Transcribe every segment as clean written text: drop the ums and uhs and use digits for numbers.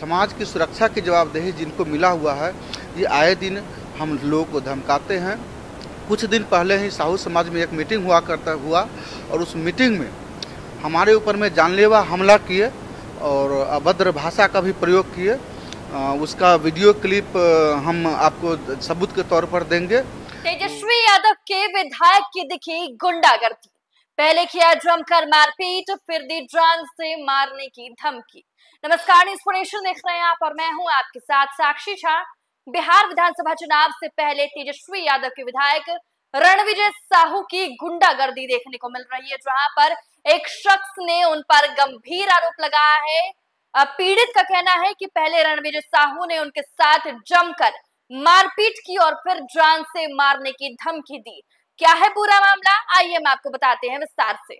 समाज की सुरक्षा की जवाबदेही जिनको मिला हुआ है, ये आए दिन हम लोगों को धमकाते हैं। कुछ दिन पहले ही साहू समाज में एक मीटिंग हुआ और उस मीटिंग में हमारे ऊपर में जानलेवा हमला किए और अभद्र भाषा का भी प्रयोग किए। उसका वीडियो क्लिप हम आपको सबूत के तौर पर देंगे। तेजस्वी यादव के विधायक की दिखी गुंडागर्दी, पहले किया जमकर मारपीट, फिर दी जान से मारने की धमकी। नमस्कार, इंस्पिरेशन देख रहे हैं आप और मैं हूं आपके साथ साक्षी झा। बिहार विधानसभा चुनाव से पहले तेजस्वी यादव के विधायक रणविजय साहू की गुंडागर्दी देखने को मिल रही है, जहां पर एक शख्स ने उन पर गंभीर आरोप लगाया है। पीड़ित का कहना है कि पहले रणविजय साहू ने उनके साथ जमकर मारपीट की और फिर जान से मारने की धमकी दी। क्या है पूरा मामला, आइए हम आपको बताते हैं विस्तार से।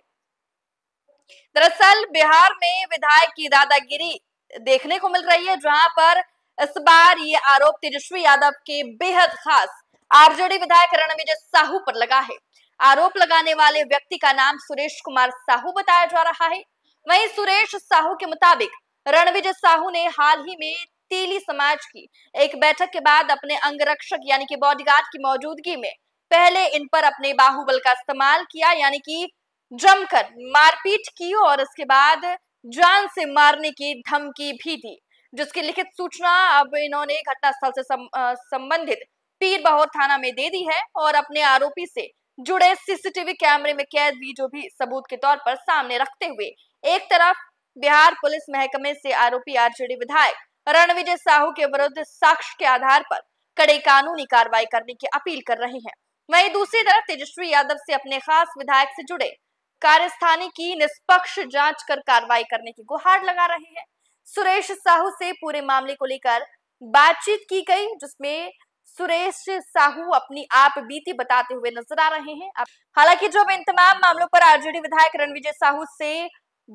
दरअसल बिहार में विधायक की दादागिरी देखने को मिल रही है, जहां पर इस बार ये आरोप तेजस्वी यादव के बेहद खास आरजेडी विधायक रणविजय साहू पर लगा है। आरोप लगाने वाले व्यक्ति का नाम सुरेश कुमार साहू बताया जा रहा है। वहीं सुरेश साहू के मुताबिक रणविजय साहू ने हाल ही में तेली समाज की एक बैठक के बाद अपने अंगरक्षक यानी कि बॉडीगार्ड की मौजूदगी में पहले इन पर अपने बाहुबल का इस्तेमाल किया, यानी कि जमकर मारपीट की और इसके बाद जान से मारने की धमकी भी दी, जिसकी लिखित सूचना अब इन्होंने घटनास्थल से संबंधित पीरबहोर थाना में दे दी है और अपने आरोपी से जुड़े सीसीटीवी कैमरे में कैद वीडियो भी सबूत के तौर पर सामने रखते हुए एक तरफ बिहार पुलिस महकमे से आरोपी आरजेडी विधायक रणविजय साहू के विरुद्ध साक्ष्य के आधार पर कड़ी कानूनी कार्रवाई करने की अपील कर रहे हैं। वहीं दूसरी तरफ तेजस्वी यादव से अपने खास विधायक से जुड़े कार्यस्थानी की निष्पक्ष जांच कर कार्रवाई करने की गुहार लगा रहे हैं। सुरेश साहू से पूरे मामले को लेकर बातचीत की गई, जिसमें सुरेश साहू अपनी आप बीती बताते हुए नजर आ रहे हैं। हालांकि जब इन तमाम मामलों पर आरजेडी विधायक रणविजय साहू से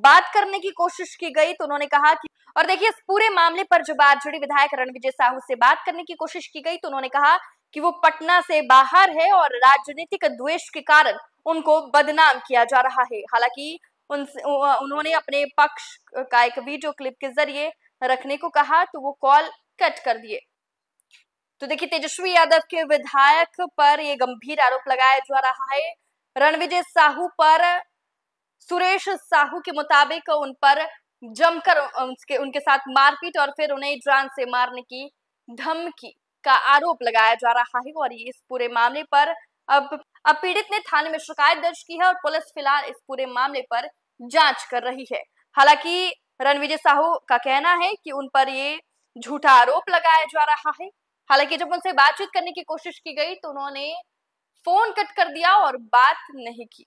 बात करने की कोशिश की गई तो उन्होंने कहा कि, और देखिए, इस पूरे मामले पर जब आरजेडी विधायक रणविजय साहू से बात करने की कोशिश की गई तो उन्होंने कहा कि वो पटना से बाहर है और राजनीतिक द्वेष के कारण उनको बदनाम किया जा रहा है। हालांकि उन्होंने अपने पक्ष का एक वीडियो क्लिप के जरिए रखने को कहा तो वो कॉल कट कर दिए। तो देखिए, तेजस्वी यादव के विधायक पर ये गंभीर आरोप लगाया जा रहा है। रणविजय साहू पर सुरेश साहू के मुताबिक उन पर जमकर उनके साथ मारपीट और फिर उन्हें जान से मारने की धमकी का आरोप लगाया जा रहा है। और इस पूरे मामले पर अब पीड़ित ने थाने में शिकायत दर्ज की है और पुलिस फिलहाल इस पूरे मामले पर जांच कर रही है। हालांकि रणविजय साहू का कहना है कि उन पर ये झूठा आरोप लगाया जा रहा है। हालांकि जब उनसे बातचीत करने की कोशिश की गई तो उन्होंने फोन कट कर दिया और बात नहीं की।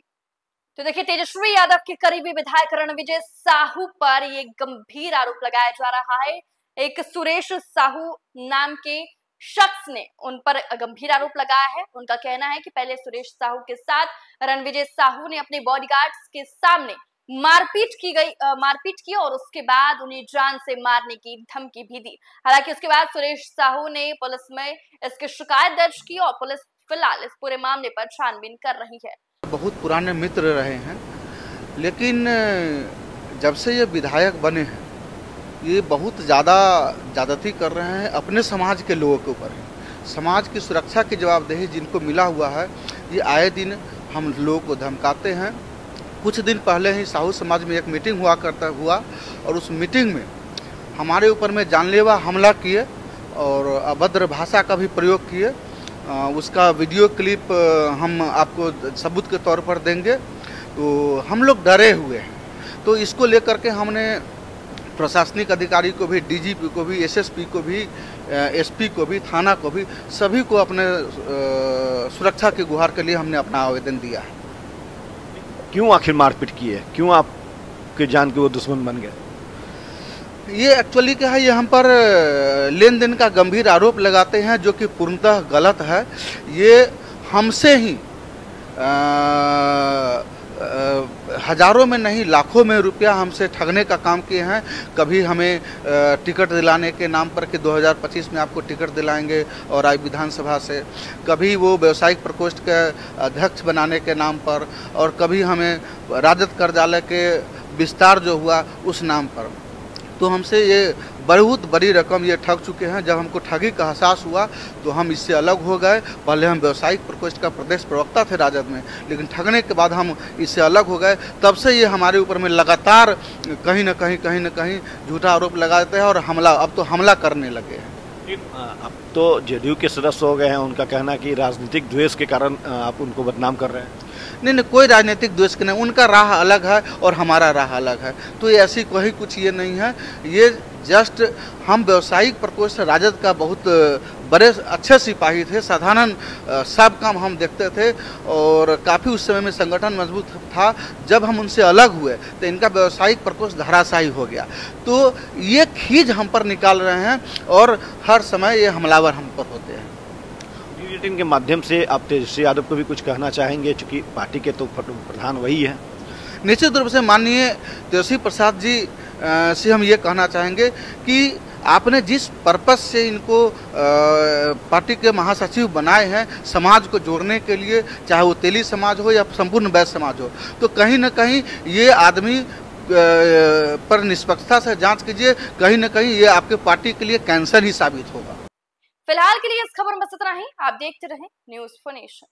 तो देखिए, तेजस्वी यादव के करीबी विधायक रणविजय साहू पर ये गंभीर आरोप लगाया जा रहा है। एक सुरेश साहू नाम के शख्स ने उन पर गंभीर आरोप लगाया है। उनका कहना है कि पहले सुरेश साहू के साथ रणविजय साहू ने अपने बॉडीगार्ड्स के सामने मारपीट की और उसके बाद उन्हें जान से मारने की धमकी भी दी। हालांकि उसके बाद सुरेश साहू ने पुलिस में इसकी शिकायत दर्ज की और पुलिस फिलहाल इस पूरे मामले पर छानबीन कर रही है। बहुत पुराने मित्र रहे हैं, लेकिन जब से ये विधायक बने हैं ये बहुत ज़्यादती कर रहे हैं अपने समाज के लोगों के ऊपर। समाज की सुरक्षा की जवाबदेही जिनको मिला हुआ है, ये आए दिन हम लोगों को धमकाते हैं। कुछ दिन पहले ही साहू समाज में एक मीटिंग हुआ और उस मीटिंग में हमारे ऊपर में जानलेवा हमला किए और अभद्र भाषा का भी प्रयोग किए। उसका वीडियो क्लिप हम आपको सबूत के तौर पर देंगे। तो हम लोग डरे हुए हैं, तो इसको लेकर के हमने प्रशासनिक अधिकारी को भी, डीजीपी को भी, एसएसपी को भी, एसपी को भी, थाना को भी, सभी को अपने सुरक्षा की गुहार के लिए हमने अपना आवेदन दिया है। क्यों आखिर मारपीट की है? क्यों आपके जान के वो दुश्मन बन गए? ये एक्चुअली क्या है, ये हम पर लेन देन का गंभीर आरोप लगाते हैं जो कि पूर्णतः गलत है। ये हमसे ही हजारों में नहीं लाखों में रुपया हमसे ठगने का काम किए हैं। कभी हमें टिकट दिलाने के नाम पर कि 2025 में आपको टिकट दिलाएंगे और आई विधानसभा से, कभी वो व्यवसायिक प्रकोष्ठ के अध्यक्ष बनाने के नाम पर, और कभी हमें राजद कार्यालय के विस्तार जो हुआ उस नाम पर। तो हमसे ये बहुत बड़ी रकम ये ठग चुके हैं। जब हमको ठगी का एहसास हुआ तो हम इससे अलग हो गए। पहले हम व्यावसायिक प्रकोष्ठ का प्रदेश प्रवक्ता थे राजद में, लेकिन ठगने के बाद हम इससे अलग हो गए। तब से ये हमारे ऊपर में लगातार कहीं न कहीं झूठा आरोप लगाते हैं और अब तो हमला करने लगे हैं। अब तो जेडीयू के सदस्य हो गए हैं, उनका कहना कि राजनीतिक द्वेष के कारण आप उनको बदनाम कर रहे हैं। नहीं, कोई राजनीतिक द्वेष नहीं, उनका राह अलग है और हमारा राह अलग है। तो ये ऐसी कोई कुछ ये नहीं है। ये जस्ट हम व्यावसायिक प्रकोष्ठ राजद का बहुत बड़े अच्छे सिपाही थे। साधारण सब काम हम देखते थे और काफ़ी उस समय में संगठन मजबूत था। जब हम उनसे अलग हुए तो इनका व्यावसायिक प्रकोष्ठ धराशायी हो गया। तो ये खींच हम पर निकाल रहे हैं और हर समय ये हमलावर हम पर होते हैं। मीटिंग के माध्यम से आप तेजस्वी यादव को भी कुछ कहना चाहेंगे, चूंकि पार्टी के तो प्रधान वही है। निश्चित रूप से माननीय तेजस्वी प्रसाद जी से हम ये कहना चाहेंगे कि आपने जिस पर्पस से इनको पार्टी के महासचिव बनाए हैं, समाज को जोड़ने के लिए, चाहे वो तेली समाज हो या संपूर्ण वैश्य समाज हो, तो कहीं न कहीं ये आदमी पर निष्पक्षता से जांच कीजिए। कहीं न कहीं ये आपके पार्टी के लिए कैंसर ही साबित होगा। फिलहाल के लिए इस खबर में बस इतना ही। आप देखते रहें न्यूज़4 नेशन।